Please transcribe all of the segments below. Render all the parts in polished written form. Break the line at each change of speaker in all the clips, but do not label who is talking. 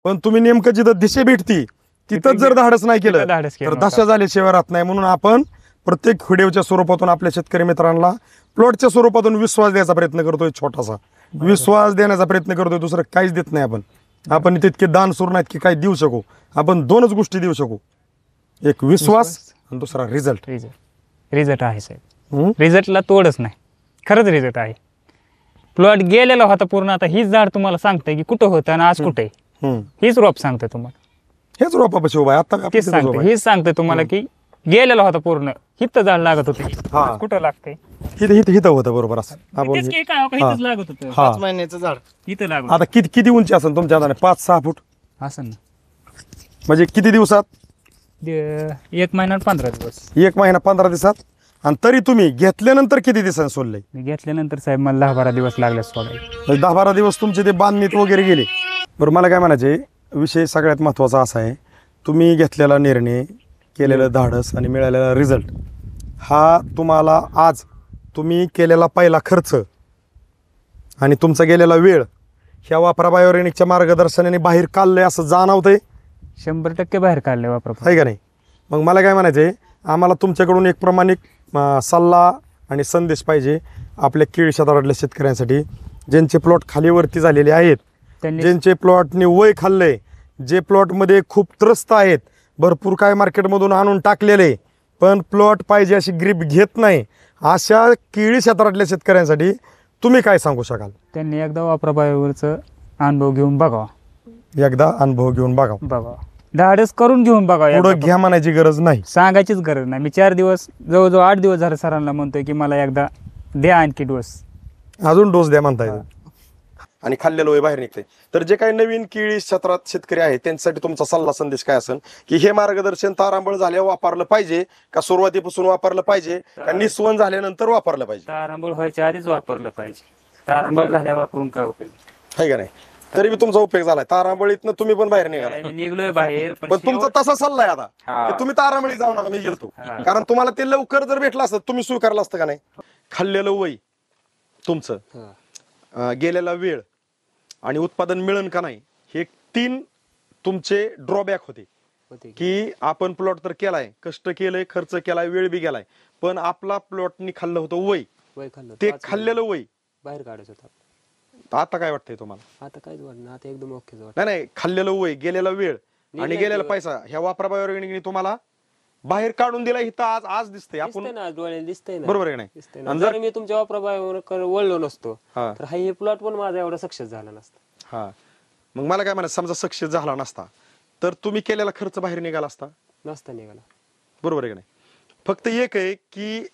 पण तुम्ही नेमकं जिथं दिशे भेटती तिथंच जर धाडस नाही केलं तर दशा झाल्याशिवाय राहत नाही. म्हणून आपण प्रत्येक व्हिडिओच्या स्वरूपातून आपल्या शेतकरी मित्रांना प्लॉटच्या स्वरूपातून विश्वास द्यायचा प्रयत्न करतोय. छोटासा विश्वास देण्याचा प्रयत्न करतोय, दुसरं काहीच देत नाही. आपण तितके दानशूर नाहीत की काही देऊ शकू. आपण दोनच गोष्टी देऊ शकू, एक विश्वास आणि दुसरा रिझल्ट.
रिझल्ट आहे साहेब, रिझल्टला तोडच नाही, खरंच रिझल्ट आहे. प्लॉट गेलेला होता पूर्ण, आता हीच झाड तुम्हाला सांगते की कुठं होतं आणि आज कुठे, हीच रोप सांगते तुम्हाला.
हेच रोपापाशी उभा आहे आता,
तेच सांगते, हीच सांगते तुम्हाला की गेलेला होता पूर्ण, हिथं झाड लागत होते, कुठं लागते
हिथं होतं बरोबर. असं
लागत होतं
5 महिन्याचं झाड
इथं लागत.
आता किती उंची असेल तुमच्या हाताने? 5-6 फूट
असं ना,
म्हणजे किती दिवसात?
1 महिना 15 दिवस.
1 महिना 15 दिवसात. आणि तरी तुम्ही घेतल्यानंतर किती दिवसांनी सोडलंय?
मी घेतल्यानंतर साहेब मला 10-12 दिवस लागले सोडायला.
10-12 दिवस तुमचे ते बांधणीत वगैरे गेले. बरं, मला काय म्हणायचे, विषय सगळ्यात महत्त्वाचा असा आहे, तुम्ही घेतलेला निर्णय, केलेलं धाडस आणि मिळालेला रिझल्ट हा तुम्हाला आज तुम्ही केलेला पहिला खर्च आणि तुमचा गेलेला वेळ ह्या वापरा बायोरेनिकच्या मार्गदर्शनाने बाहेर काढलंय असं जाणवतंय.
100% बाहेर काढले वापरा,
आहे का नाही? मग मला काय म्हणायचं, आम्हाला तुमच्याकडून एक प्रामाणिक सल्ला आणि संदेश पाहिजे आपल्या केळी क्षेत्रातल्या शेतकऱ्यांसाठी, ज्यांचे प्लॉट खालीवरती झालेले आहेत, ज्यांचे प्लॉटने वय खाल्लंय, जे प्लॉटमध्ये खूप त्रस्त आहेत, भरपूर काय मार्केटमधून आणून टाकलेले पण प्लॉट पाहिजे अशी ग्रीप घेत नाही, अशा केळी क्षेत्रातल्या शेतकऱ्यांसाठी तुम्ही काय सांगू शकाल?
त्यांनी एकदा वापरा बायोवरचं अनुभव घेऊन बघावा,
एकदा अनुभव घेऊन बघावा,
धाडस करून घेऊन बघावा.
पुढं घ्या म्हणायची गरज नाही,
सांगायचीच गरज नाही. मी 4 दिवस जवळजवळ 8 दिवस झाले सरांना म्हणतोय की मला एकदा द्या आणखी डोस,
अजून डोस द्या म्हणताय. आणि खाल्लेलं वय बाहेर निघतंय. तर जे काही नवीन केळी क्षेत्रात शेतकरी आहेत त्यांच्यासाठी तुमचा सल्ला संदेश काय असेल की हे मार्गदर्शन तारांबळ झाल्यावर वापरलं पाहिजे का सुरुवातीपासून वापरलं पाहिजे का निस्वन झाल्यानंतर वापरलं पाहिजे?
तारांबळ व्हायच्या आधीच वापरलं पाहिजे, तारांबळ झाल्यावर वापरून काय उपयोग
आहे का नाही? तरी तुमचा उपयोग झालाय, तारांबळीतनं तुम्ही पण बाहेर निघाला.
निघलोय बाहेर,
पण तुमचा तसा सल्ला आहे आता की तुम्ही तारांबळीत जाऊ नका, मी गेलतो. कारण तुम्हाला ते लवकर जर भेटलं असतं तुम्ही स्वीकारलं असतं का नाही? खाल्लेलं वय तुमचं, गेलेला वेळ आणि उत्पादन मिळन का नाही, हे 3 तुमचे ड्रॉबॅक होते की आपण प्लॉट तर केलाय, कष्ट केलंय, खर्च केलाय, वेळ बी गेलाय, पण आपला प्लॉटनी खाल्लं होतं वय, ते खाल्लेलं वय
बाहेर काढायचं होतं.
आता काय वाटतंय तुम्हाला?
आता काहीच वाटत, आता एकदम ओके.
नाही, खाल्लेलं वय, गेलेला वेळ आणि गेलेला पैसा ह्या वापरा बायोरेनिकने तुम्हाला बाहेर काढून दिला. इथं आज दिसतंय, आपण
दिसतंय
बरोबर आहे नाही?
जर मी तुमच्या वापरा बायोवर वळलो नसतो तर हे प्लॉट पण माझा एवढा सक्सेस झाला नसता.
हा, मग मला काय म्हणायचं, समजा सक्सेस झाला नसता तर तुम्ही केलेला खर्च बाहेर निघाला असता?
नसता निघाला.
बरोबर आहे का नाही? फक्त एक आहे की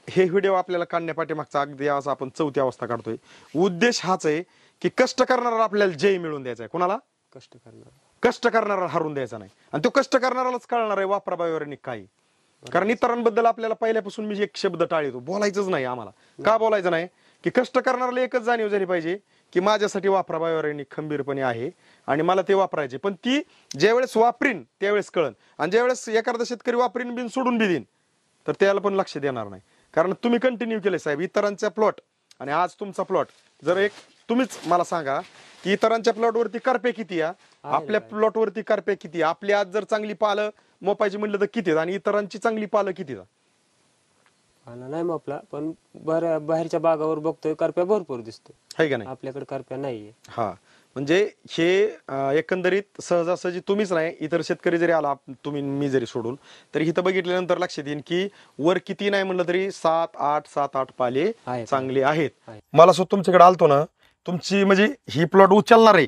हे व्हिडिओ आपल्याला काढण्यापाठीमागचा अगदी आज आपण 4थी अवस्था काढतोय, उद्देश हाच आहे की कष्ट करणारा आपल्याला जय मिळवून द्यायचा आहे. कोणाला? कष्ट करणारा हरून द्यायचा नाही. आणि तो कष्ट करणारालाच कळणार आहे वापरा बायोरेनिक काय. कारण इतरांबद्दल आपल्याला पहिल्यापासून मी एक शब्द टाळतो, बोलायचंच नाही आम्हाला. का बोलायचं नाही? की कष्ट करणाऱ्याला एकच जाणीव झाली पाहिजे की माझ्यासाठी वापरा बायोरेनिक खंबीरपणे आहे आणि मला ते वापरायचे. पण ती ज्यावेळेस वापरीन त्यावेळेस कळन, आणि ज्यावेळेस एखादा शेतकरी वापरीन बिन सोडून बी देईन तर त्याला पण लक्ष देणार नाही. कारण तुम्ही कंटिन्यू केले साहेब इतरांच्या प्लॉट आणि आज तुमचा प्लॉट. जर एक तुम्हीच मला सांगा की इतरांच्या प्लॉटवरती करपे किती आहे, आपल्या प्लॉटवरती करपे किती आहे? आपली आज जर चांगली पालं मोपायची म्हणलं तर किती, आणि इतरांची चांगली पालं किती?
नाही मोपला, पण बाहेरच्या बागावर बघतोय करप्या भरपूर दिसतोय,
आहे का नाही?
आपल्याकडे करप्या नाहीये.
हा, म्हणजे हे एकंदरीत सहजासहजी तुम्हीच नाही, इतर शेतकरी जरी आला, तुम्ही मी जरी सोडून, तरी इथं बघितल्यानंतर लक्षात येईल की वर किती नाही म्हणलं तरी 7-8 पाले चांगले आहेत. मला सुद्धा तुमच्याकडे आलतो ना, तुमची म्हणजे ही प्लॉट उचलणार आहे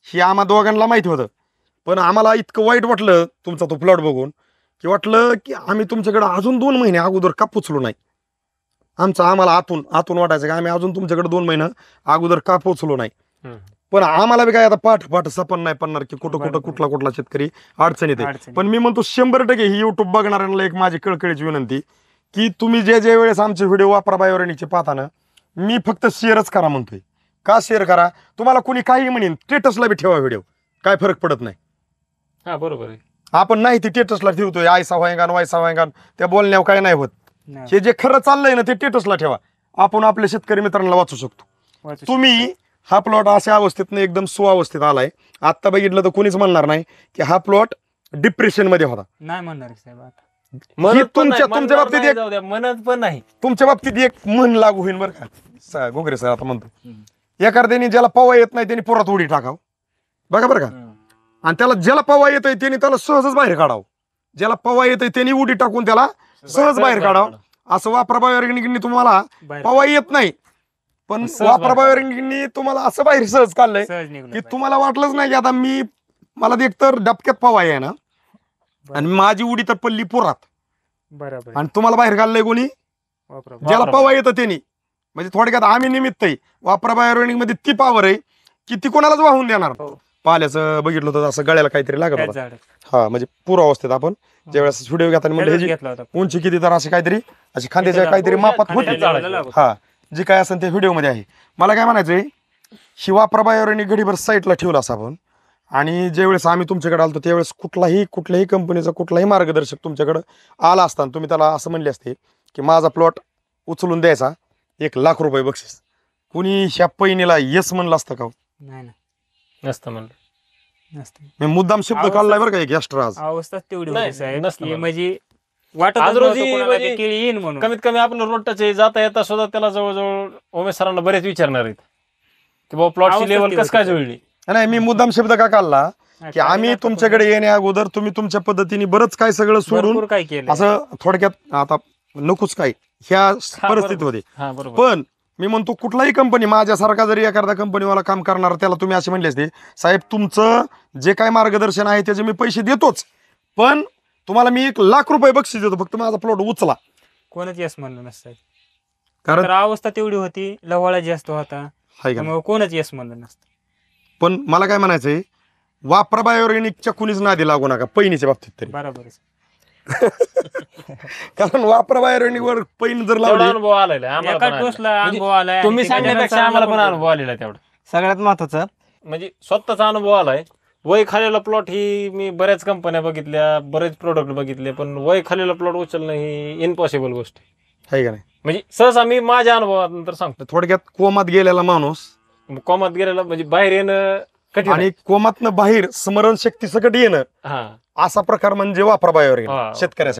ही आम्हा दोघांना माहिती होतं, पण आम्हाला इतकं वाईट वाटलं तुमचा तो प्लॉट बघून की वाटलं की आम्ही तुमच्याकडे अजून 2 महिने अगोदर का पोचलो नाही. आम्हाला आतून वाटायचं की आम्ही अजून तुमच्याकडे 2 महिने अगोदर का पोचलो नाही. पण आम्हाला बी काय आता पाठ सपन नाही पडणार की कुठला शेतकरी अडचणीत आहे. पण मी म्हणतो 100% ही युट्यूब बघणाऱ्यांना एक माझी कळकळीची विनंती की तुम्ही जे वेळेस आमचे व्हिडिओ वापरा बायोरेनिकचे पाहताना, मी फक्त शेअरच करा म्हणतोय. का शेअर करा? तुम्हाला कुणी काही म्हणेन स्टेटसला बी ठेवा व्हिडिओ, काय फरक पडत नाही.
हा बरोबर आहे.
आपण नाही ती स्टेटसला ठेवतोय, आयसा व्हायगान वायसा व्हायगान, त्या बोलण्यावर काय नाही होत. हे जे खरं चाललंय ना ते स्टेटसला ठेवा, आपण आपल्या शेतकरी मित्रांना वाचू शकतो. तुम्ही हा प्लॉट अशा अवस्थेत एकदम सुअवस्थेत आलाय. आता बघितलं तर कोणीच म्हणणार नाही की हा प्लॉट डिप्रेशन मध्ये होता.
नाही म्हणणार की साहेब आता.
ही तुमच्या बाबतीत एक
म्हणत पण नाही.
तुमच्या बाबतीत एक म्हण लागू होईल बरं का गोगरे सर. आता म्हणतो एखाद्याने ज्याला पवा येत नाही त्यांनी पोरात उडी टाकाव, बघा बरं का. आणि त्याला ज्याला पवा येतोय त्यांनी त्याला सहजच बाहेर काढावं. ज्याला पवा येतोय त्यांनी उडी टाकून त्याला सहज बाहेर काढावं. असं वापराबाहेर तुम्हाला
बाहेर
पवा येत नाही पण वापराबाहेर तुम्हाला असं बाहेर सहज काढलंय
सहज निघलं
की
पाहिजे.
तुम्हाला वाटलंच नाही की आता मला एक तर डबक्यात पवा आहे ना आणि माझी उडी तर पडली पोरात
बरोबर
आणि तुम्हाला बाहेर काढलंय कोणी
वापरा.
ज्याला पवा येतं त्यांनी. म्हणजे थोडक्यात आम्ही निमित्त आहे. वापराबाहेर मध्ये ती पावर आहे की ती कोणालाच वाहून देणार.
हो.
पाल्याचं बघितलं होतं असं गळ्याला काहीतरी लागत
त्याच
होतं.
झाड
हा म्हणजे पूर्व अवस्थेत आपण ज्यावेळेस व्हिडिओ घेताना म्हणजे ह्याची
घेतला होता.
उंची किती तर अशी काहीतरी अशी खांद्याच्या काहीतरी मापात होती.
खांद्याच्या लेवलला लागत.
हा जी काय असेल ते व्हिडिओ मध्ये आहे. मला काय म्हणायचंय शिवा प्रभायावरणी घडीभर साईडला ठेवला असा आपण. आणि ज्यावेळेस आम्ही तुमच्याकडे आलो त्यावेळेस कुठल्याही कंपनीचा कुठलाही मार्गदर्शक तुमच्याकडे आला असताना तुम्ही त्याला असं म्हणले असते की माझा प्लॉट उचलून द्यायचा 1,00,000 रुपये बक्षीस, कुणी ह्या पैनीला येस म्हणलं असतं का?
नाही ना
नसतं म्हणलं.
नसतं.
मी मुद्दाम शब्द काढलाय बरं का एक एक्स्ट्रा आज.
अवस्थाच तेवढी
नाही,
होती साहेब
नसतं
की
मला.
म्हणजे वाटत
आज रोजी म्हणजे
केळी येईन म्हणून.
कमीत कमी आपलं रोडटाचे जाता येता सुद्धा त्याला जवळजवळ उमेश सरांना बरेच विचारणार आहेत की बाबा प्लॉटची
अवस्था
लेवल
ती
कसं काय
होती.
जुळली.
नाही मी मुद्दाम शब्द का काढला
नाही,
की आम्ही
काही
तुमच्याकडे येण्या अगोदर तुम्ही तुमच्या पद्धतीने बरंच काय सगळं सोडून
भरपूर काय केलं
असं थोडक्यात आता नकोच काय ह्या परिस्थितीमध्ये.
हा बरोबर.
पण मी म्हणतो कुठलाही कंपनी माझ्यासारखा जरी एखादा कंपनीवाला काम करणार त्याला तुम्ही असे म्हणले असते साहेब तुमचं जे काय मार्गदर्शन आहे त्याचे मी पैसे देतोच पण तुम्हाला मी 1,00,000 रुपये बक्षीस देतो फक्त माझा प्लॉट उचला.
कोणच यस म्हणलं नसतं.
कारण
तर अवस्था तेवढी होती, लवाळा जास्त होता,
हाय का?
त्यामुळे कोणच यस म्हणलं नसतं.
पण मला काय म्हणायचंय वापरा बायोऑर्गॅनिकच्या कुणीच नादी लागू नका पैनीच्या बाबतीत तरी.
बरोबर
कारण वापरा बायोऑर्गॅनिक वर पैन जर
तेवढा
लावली
अनुभव आलेला आहे. आम्हाला
एका
पण आलेला आहे.
टोचला अनुभव आलाय
तुम्ही
आणि त्याच्या
सांगण्यापेक्षा
नंतर
आम्हाला पण
अनुभव
अनुभव आलेला आहे तेवढा.
सगळ्यात महत्वाचं
म्हणजे स्वतःचा अनुभव आलाय. वय खालेला प्लॉट ही मी बऱ्याच कंपन्या बघितल्या, बरेच प्रोडक्ट बघितले, पण वय खालेला प्लॉट उचलणं ही इम्पॉसिबल गोष्ट आहे.
आहे का नाही.
म्हणजे सहसा मी माझ्या अनुभवानंतर सांगतो.
थोडक्यात कोमात गेलेला माणूस
कॉमात गेलेला म्हणजे बाहेर येणं कठीण आहे.
आणि कोमातनं बाहेर स्मरणशक्ती सकट येणं
हा
असा प्रकार म्हणजे वापरा बायोऑर्गॅनिक
हा.
शेतकऱ्यासाठी.